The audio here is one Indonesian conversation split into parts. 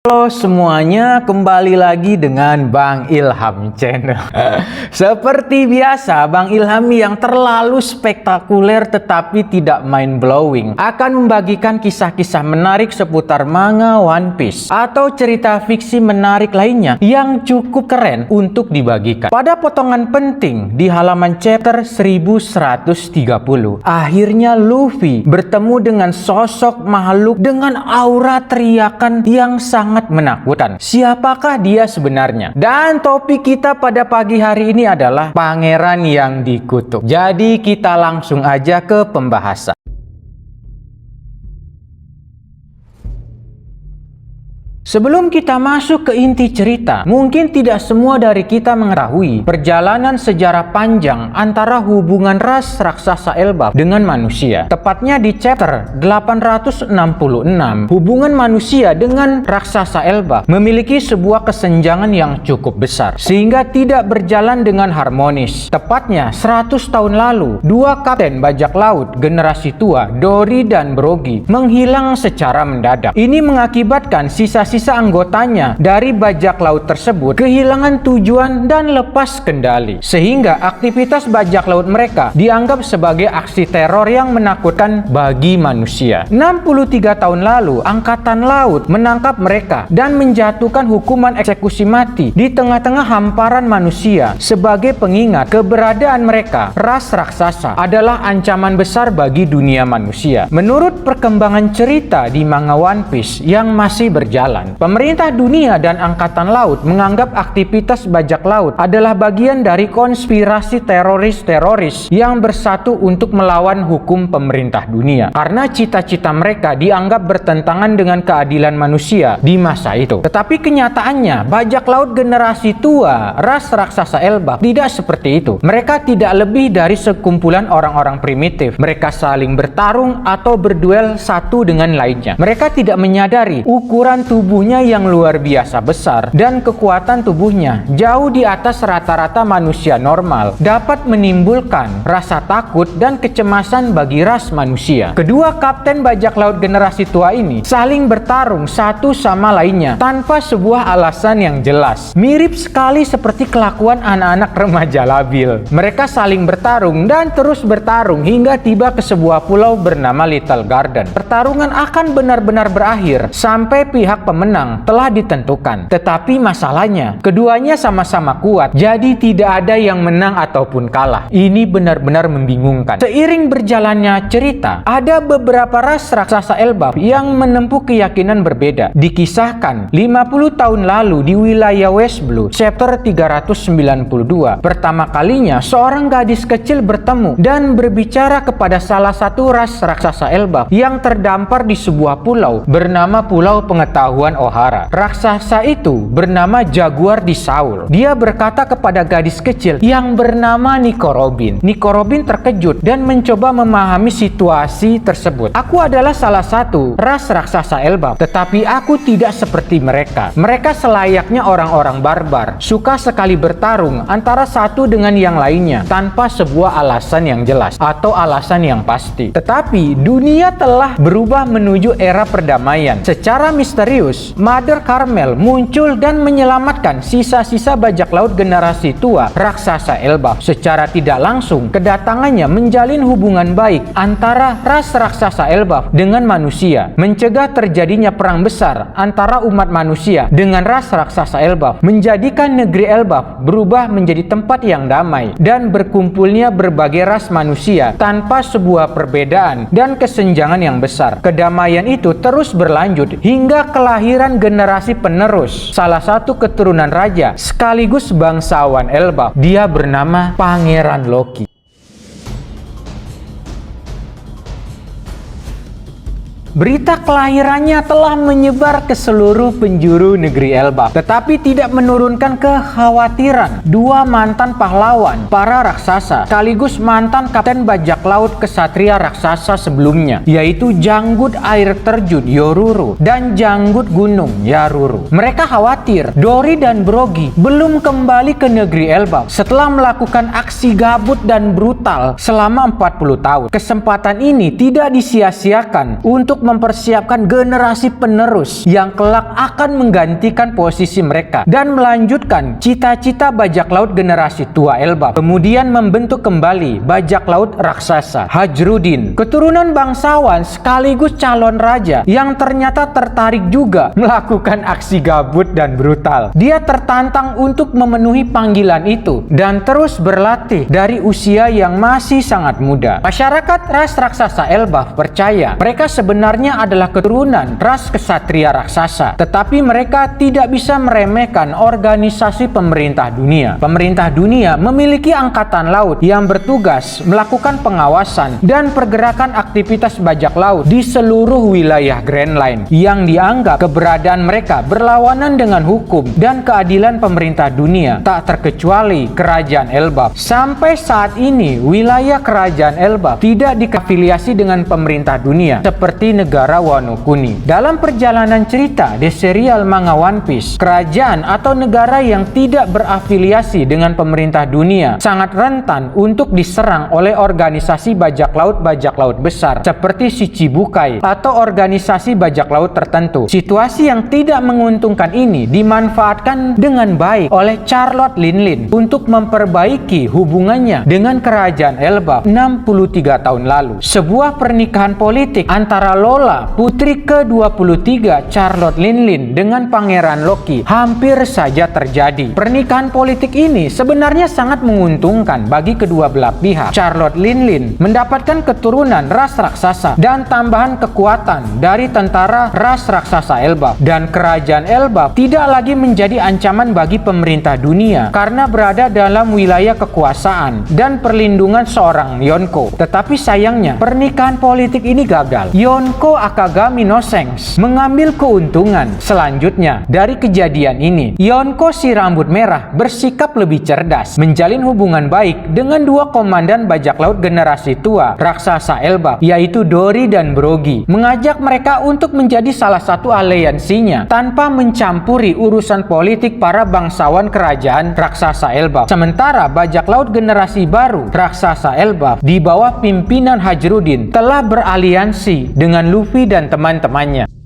Halo semuanya, kembali lagi dengan Bang Ilham Channel. Seperti biasa, Bang Ilham yang terlalu spektakuler tetapi tidak mind blowing akan membagikan kisah-kisah menarik seputar manga One Piece atau cerita fiksi menarik lainnya yang cukup keren untuk dibagikan. Pada potongan penting di halaman chapter 1130, akhirnya Luffy bertemu dengan sosok makhluk dengan aura teriakan yang sangat menakutkan. Siapakah dia sebenarnya? Dan topik kita pada pagi hari ini adalah pangeran yang dikutuk. Jadi kita langsung aja ke pembahasan. Sebelum kita masuk ke inti cerita, mungkin tidak semua dari kita mengetahui perjalanan sejarah panjang antara hubungan ras raksasa Elbaf dengan manusia. Tepatnya di chapter 866, hubungan manusia dengan raksasa Elbaf memiliki sebuah kesenjangan yang cukup besar, sehingga tidak berjalan dengan harmonis. Tepatnya 100 tahun lalu, dua kapten bajak laut generasi tua, Dory dan Brogy, menghilang secara mendadak. Ini mengakibatkan sisa-sisa anggotanya dari bajak laut tersebut kehilangan tujuan dan lepas kendali, sehingga aktivitas bajak laut mereka dianggap sebagai aksi teror yang menakutkan bagi manusia. 63 tahun lalu, angkatan laut menangkap mereka dan menjatuhkan hukuman eksekusi mati di tengah-tengah hamparan manusia. Sebagai pengingat, keberadaan mereka, ras raksasa, adalah ancaman besar bagi dunia manusia. Menurut perkembangan cerita di manga One Piece yang masih berjalan, pemerintah dunia dan angkatan laut menganggap aktivitas bajak laut adalah bagian dari konspirasi teroris-teroris yang bersatu untuk melawan hukum pemerintah dunia, karena cita-cita mereka dianggap bertentangan dengan keadilan manusia di masa itu. Tetapi kenyataannya, bajak laut generasi tua, ras raksasa Elbaf, tidak seperti itu. Mereka tidak lebih dari sekumpulan orang-orang primitif. Mereka saling bertarung atau berduel satu dengan lainnya. Mereka tidak menyadari ukuran tubuhnya yang luar biasa besar dan kekuatan tubuhnya jauh di atas rata-rata manusia normal dapat menimbulkan rasa takut dan kecemasan bagi ras manusia. Kedua kapten bajak laut generasi tua ini saling bertarung satu sama lainnya tanpa sebuah alasan yang jelas. Mirip sekali seperti kelakuan anak-anak remaja labil. Mereka saling bertarung dan terus bertarung hingga tiba ke sebuah pulau bernama Little Garden. Pertarungan akan benar-benar berakhir sampai pihak pemenang telah ditentukan. Tetapi masalahnya, keduanya sama-sama kuat, jadi tidak ada yang menang ataupun kalah. Ini benar-benar membingungkan. Seiring berjalannya cerita, ada beberapa ras raksasa Elbaf yang menempuh keyakinan berbeda. Dikisahkan 50 tahun lalu di wilayah West Blue, chapter 392, pertama kalinya seorang gadis kecil bertemu dan berbicara kepada salah satu ras raksasa Elbaf yang terdampar di sebuah pulau bernama Pulau Pengetahuan Ohara. Raksasa itu bernama Jaguar di Saul. Dia berkata kepada gadis kecil yang bernama Nico Robin. Nico Robin terkejut dan mencoba memahami situasi tersebut. Aku adalah salah satu ras raksasa Elbaf, tetapi aku tidak seperti mereka. Mereka selayaknya orang-orang barbar, suka sekali bertarung antara satu dengan yang lainnya tanpa sebuah alasan yang jelas atau alasan yang pasti. Tetapi dunia telah berubah menuju era perdamaian. Secara misterius, Mother Carmel muncul dan menyelamatkan sisa-sisa bajak laut generasi tua raksasa Elbaf. Secara tidak langsung, kedatangannya menjalin hubungan baik antara ras raksasa Elbaf dengan manusia, mencegah terjadinya perang besar antara umat manusia dengan ras raksasa Elbaf, menjadikan negeri Elbaf berubah menjadi tempat yang damai dan berkumpulnya berbagai ras manusia tanpa sebuah perbedaan dan kesenjangan yang besar. Kedamaian itu terus berlanjut hingga kelahiran generasi penerus salah satu keturunan raja sekaligus bangsawan Elbaf. Dia bernama Pangeran Loki. Berita kelahirannya telah menyebar ke seluruh penjuru negeri Elbaf, tetapi tidak menurunkan kekhawatiran dua mantan pahlawan para raksasa sekaligus mantan kapten bajak laut kesatria raksasa sebelumnya, yaitu janggut air terjun Yoruru dan janggut gunung Yaruru. Mereka khawatir Dory dan Brogy belum kembali ke negeri Elbaf setelah melakukan aksi gabut dan brutal selama 40 tahun. Kesempatan ini tidak disia-siakan untuk untuk mempersiapkan generasi penerus yang kelak akan menggantikan posisi mereka dan melanjutkan cita-cita bajak laut generasi tua Elbap. Kemudian membentuk kembali bajak laut raksasa Hajrudin, keturunan bangsawan sekaligus calon raja yang ternyata tertarik juga melakukan aksi gabut dan brutal. Dia tertantang untuk memenuhi panggilan itu dan terus berlatih dari usia yang masih sangat muda. Masyarakat ras raksasa Elbaf percaya mereka sebenarnya adalah keturunan ras kesatria raksasa, tetapi mereka tidak bisa meremehkan organisasi pemerintah dunia. Pemerintah dunia memiliki angkatan laut yang bertugas melakukan pengawasan dan pergerakan aktivitas bajak laut di seluruh wilayah Grand Line yang dianggap keberadaan mereka berlawanan dengan hukum dan keadilan pemerintah dunia, tak terkecuali Kerajaan Elbaf. Sampai saat ini, wilayah Kerajaan Elbaf tidak diafiliasi dengan pemerintah dunia seperti negara Wano Kuni. Dalam perjalanan cerita di serial manga One Piece, kerajaan atau negara yang tidak berafiliasi dengan pemerintah dunia sangat rentan untuk diserang oleh organisasi bajak laut besar seperti Shichibukai atau organisasi bajak laut tertentu. Situasi yang tidak menguntungkan ini dimanfaatkan dengan baik oleh Charlotte Linlin untuk memperbaiki hubungannya dengan Kerajaan Elbaf 63 tahun lalu. Sebuah pernikahan politik antara Lola, putri ke-23 Charlotte Linlin, dengan Pangeran Loki hampir saja terjadi. Pernikahan politik ini sebenarnya sangat menguntungkan bagi kedua belah pihak. Charlotte Linlin mendapatkan keturunan ras raksasa dan tambahan kekuatan dari tentara ras raksasa Elbaf, dan Kerajaan Elbaf tidak lagi menjadi ancaman bagi pemerintah dunia karena berada dalam wilayah kekuasaan dan perlindungan seorang Yonko. Tetapi sayangnya pernikahan politik ini gagal. Yonko Akagami no Sengs mengambil keuntungan selanjutnya dari kejadian ini. Yonko si rambut merah bersikap lebih cerdas, menjalin hubungan baik dengan dua komandan bajak laut generasi tua raksasa Elbaf, yaitu Dory dan Brogy, mengajak mereka untuk menjadi salah satu aliansinya tanpa mencampuri urusan politik para bangsawan kerajaan raksasa Elbaf. Sementara bajak laut generasi baru raksasa Elbaf di bawah pimpinan Hajrudin telah beraliansi dengan Luffy dan teman-temannya.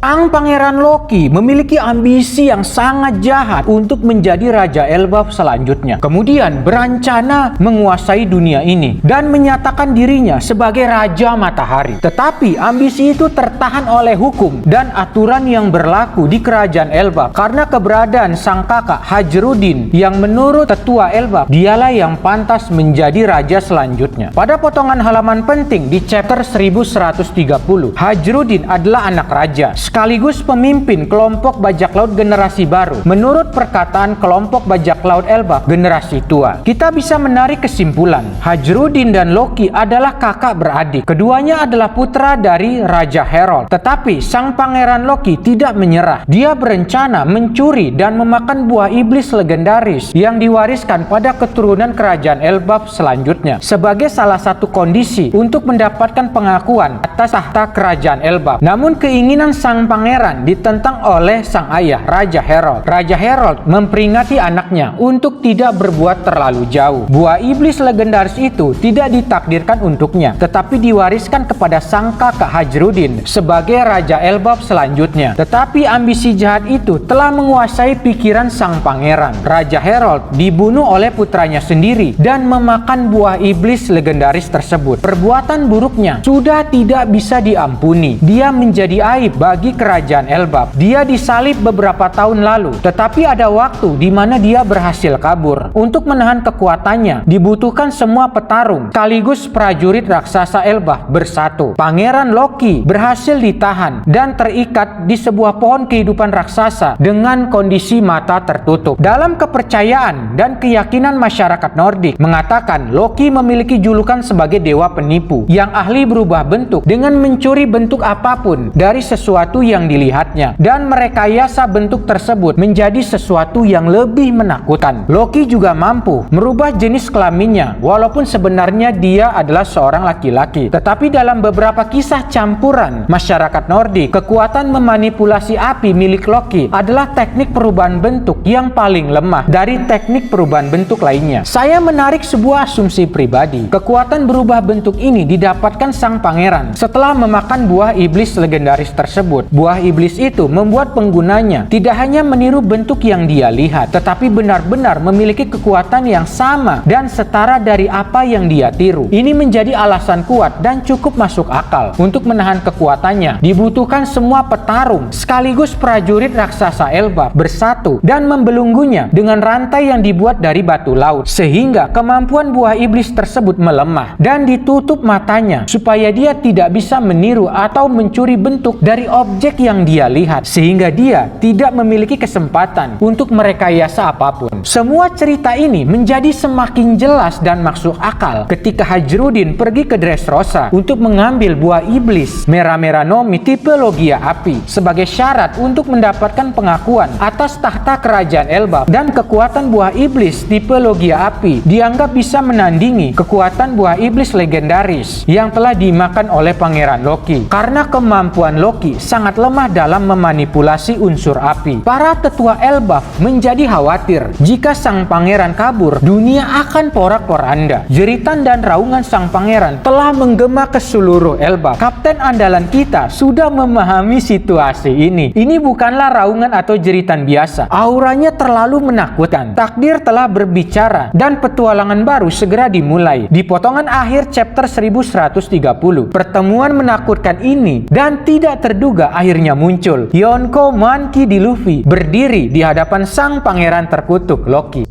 Sang Pangeran Loki memiliki ambisi yang sangat jahat untuk menjadi Raja Elbaf selanjutnya. Kemudian berencana menguasai dunia ini dan menyatakan dirinya sebagai Raja Matahari. Tetapi ambisi itu tertahan oleh hukum dan aturan yang berlaku di Kerajaan Elbaf karena keberadaan sang kakak Hajrudin yang menurut tetua Elbaf dialah yang pantas menjadi raja selanjutnya. Pada potongan halaman penting di chapter 1130, Hajrudin adalah anak raja sekaligus pemimpin kelompok bajak laut generasi baru. Menurut perkataan kelompok bajak laut Elbaf generasi tua, kita bisa menarik kesimpulan Hajrudin dan Loki adalah kakak beradik. Keduanya adalah putra dari Raja Herald. Tetapi sang Pangeran Loki tidak menyerah. Dia berencana mencuri dan memakan buah iblis legendaris yang diwariskan pada keturunan Kerajaan Elbaf selanjutnya sebagai salah satu kondisi untuk mendapatkan pengakuan atas tahta Kerajaan Elbaf. Namun keinginan sang pangeran ditentang oleh sang ayah Raja Herald. Raja Herald memperingati anaknya untuk tidak berbuat terlalu jauh. Buah iblis legendaris itu tidak ditakdirkan untuknya, tetapi diwariskan kepada sang kakak Hajrudin sebagai Raja Elbaf selanjutnya. Tetapi ambisi jahat itu telah menguasai pikiran sang pangeran. Raja Herald dibunuh oleh putranya sendiri dan memakan buah iblis legendaris tersebut. Perbuatan buruknya sudah tidak bisa diampuni. Dia menjadi aib bagi Kerajaan Elbaf. Dia disalib beberapa tahun lalu, tetapi ada waktu di mana dia berhasil kabur. Untuk menahan kekuatannya, dibutuhkan semua petarung sekaligus prajurit raksasa Elbaf bersatu. Pangeran Loki berhasil ditahan dan terikat di sebuah pohon kehidupan raksasa dengan kondisi mata tertutup. Dalam kepercayaan dan keyakinan masyarakat Nordik mengatakan Loki memiliki julukan sebagai dewa penipu yang ahli berubah bentuk dengan mencuri bentuk apapun dari sesuatu sesuatu yang dilihatnya dan merekayasa bentuk tersebut menjadi sesuatu yang lebih menakutkan. Loki juga mampu merubah jenis kelaminnya walaupun sebenarnya dia adalah seorang laki-laki. Tetapi dalam beberapa kisah campuran masyarakat Nordik, kekuatan memanipulasi api milik Loki adalah teknik perubahan bentuk yang paling lemah dari teknik perubahan bentuk lainnya. Saya menarik sebuah asumsi pribadi. Kekuatan berubah bentuk ini didapatkan sang pangeran setelah memakan buah iblis legendaris tersebut. Buah iblis itu membuat penggunanya tidak hanya meniru bentuk yang dia lihat, tetapi benar-benar memiliki kekuatan yang sama dan setara dari apa yang dia tiru. Ini menjadi alasan kuat dan cukup masuk akal. Untuk menahan kekuatannya, dibutuhkan semua petarung sekaligus prajurit raksasa Elbaf bersatu dan membelunggunya dengan rantai yang dibuat dari batu laut, sehingga kemampuan buah iblis tersebut melemah dan ditutup matanya supaya dia tidak bisa meniru atau mencuri bentuk dari objek yang dia lihat, sehingga dia tidak memiliki kesempatan untuk merekayasa apapun. Semua cerita ini menjadi semakin jelas dan masuk akal ketika Hajrudin pergi ke Dressrosa untuk mengambil buah iblis Meramera-no-Mi tipe Logia Api sebagai syarat untuk mendapatkan pengakuan atas tahta kerajaan Elbaf, dan kekuatan buah iblis tipe Logia Api dianggap bisa menandingi kekuatan buah iblis legendaris yang telah dimakan oleh Pangeran Loki. Karena kemampuan Loki sangat lemah dalam memanipulasi unsur api, para tetua Elbaf menjadi khawatir jika sang pangeran kabur, dunia akan porak-poranda. Jeritan dan raungan sang pangeran telah menggema ke seluruh Elbaf. Kapten andalan kita sudah memahami situasi ini. Ini bukanlah raungan atau jeritan biasa. Auranya terlalu menakutkan. Takdir telah berbicara dan petualangan baru segera dimulai. Di potongan akhir chapter 1130, pertemuan menakutkan ini dan tidak terduga akhirnya muncul. Yonko Monkey D. Luffy berdiri di hadapan sang pangeran terkutuk Loki.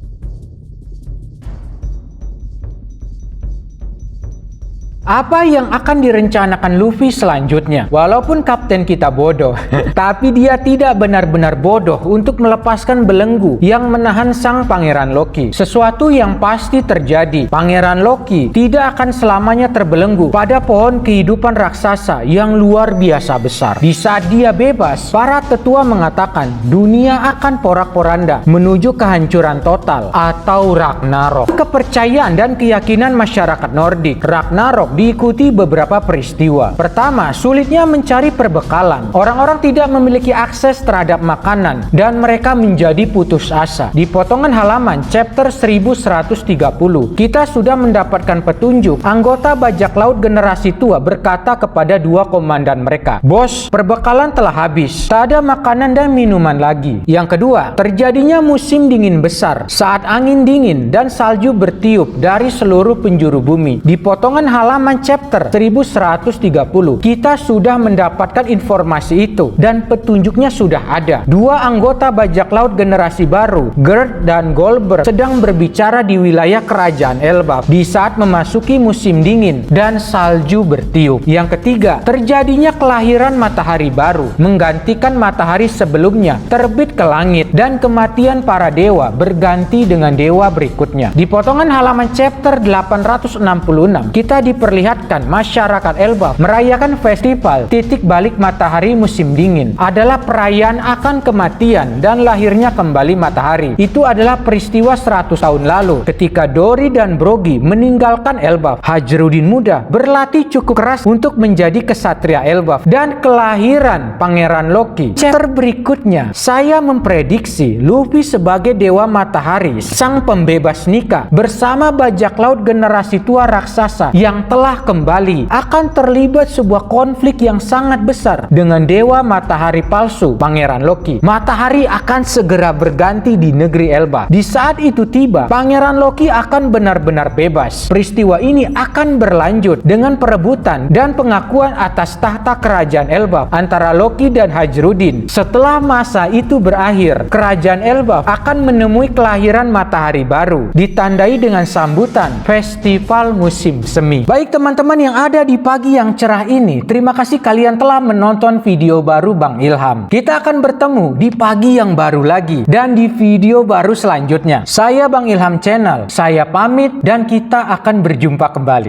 Apa yang akan direncanakan Luffy selanjutnya? Walaupun kapten kita bodoh, tapi dia tidak benar-benar bodoh untuk melepaskan belenggu yang menahan sang pangeran Loki. Sesuatu yang pasti terjadi. Pangeran Loki tidak akan selamanya terbelenggu pada pohon kehidupan raksasa yang luar biasa besar. Di saat dia bebas, para tetua mengatakan dunia akan porak-poranda menuju kehancuran total atau Ragnarok. Kepercayaan dan keyakinan masyarakat Nordik, Ragnarok diikuti beberapa peristiwa. Pertama, sulitnya mencari perbekalan. Orang-orang tidak memiliki akses terhadap makanan dan mereka menjadi putus asa. Di potongan halaman chapter 1130, kita sudah mendapatkan petunjuk. Anggota bajak laut generasi tua berkata kepada dua komandan mereka, "Bos, perbekalan telah habis. Tak ada makanan dan minuman lagi." Yang kedua, terjadinya musim dingin besar saat angin dingin dan salju bertiup dari seluruh penjuru bumi. Di potongan halaman chapter 1130, kita sudah mendapatkan informasi itu dan petunjuknya sudah ada. Dua anggota bajak laut generasi baru, Gerd dan Goldberg, sedang berbicara di wilayah kerajaan Elbaf di saat memasuki musim dingin dan salju bertiup. Yang ketiga, terjadinya kelahiran matahari baru menggantikan matahari sebelumnya terbit ke langit, dan kematian para dewa berganti dengan dewa berikutnya. Di potongan halaman chapter 866, kita diperlihatkan masyarakat Elbaf merayakan festival titik balik matahari musim dingin. Adalah perayaan akan kematian dan lahirnya kembali matahari. Itu adalah peristiwa 100 tahun lalu ketika Dori dan Brogy meninggalkan Elbaf. Hajrudin muda berlatih cukup keras untuk menjadi kesatria Elbaf dan kelahiran Pangeran Loki. Chapter berikutnya, saya memprediksi Luffy sebagai dewa matahari, sang pembebas Nika, bersama bajak laut generasi tua raksasa yang telah kembali akan terlibat sebuah konflik yang sangat besar dengan dewa matahari palsu Pangeran Loki. Matahari akan segera berganti di negeri Elbaf. Di saat itu tiba, Pangeran Loki akan benar-benar bebas. Peristiwa ini akan berlanjut dengan perebutan dan pengakuan atas tahta kerajaan Elbaf antara Loki dan Hajrudin. Setelah masa itu berakhir, kerajaan Elbaf akan menemui kelahiran matahari baru, ditandai dengan sambutan festival musim semi. Baik teman-teman yang ada di pagi yang cerah ini, terima kasih kalian telah menonton video baru Bang Ilham. Kita akan bertemu di pagi yang baru lagi dan di video baru selanjutnya. Saya Bang Ilham Channel, saya pamit dan kita akan berjumpa kembali.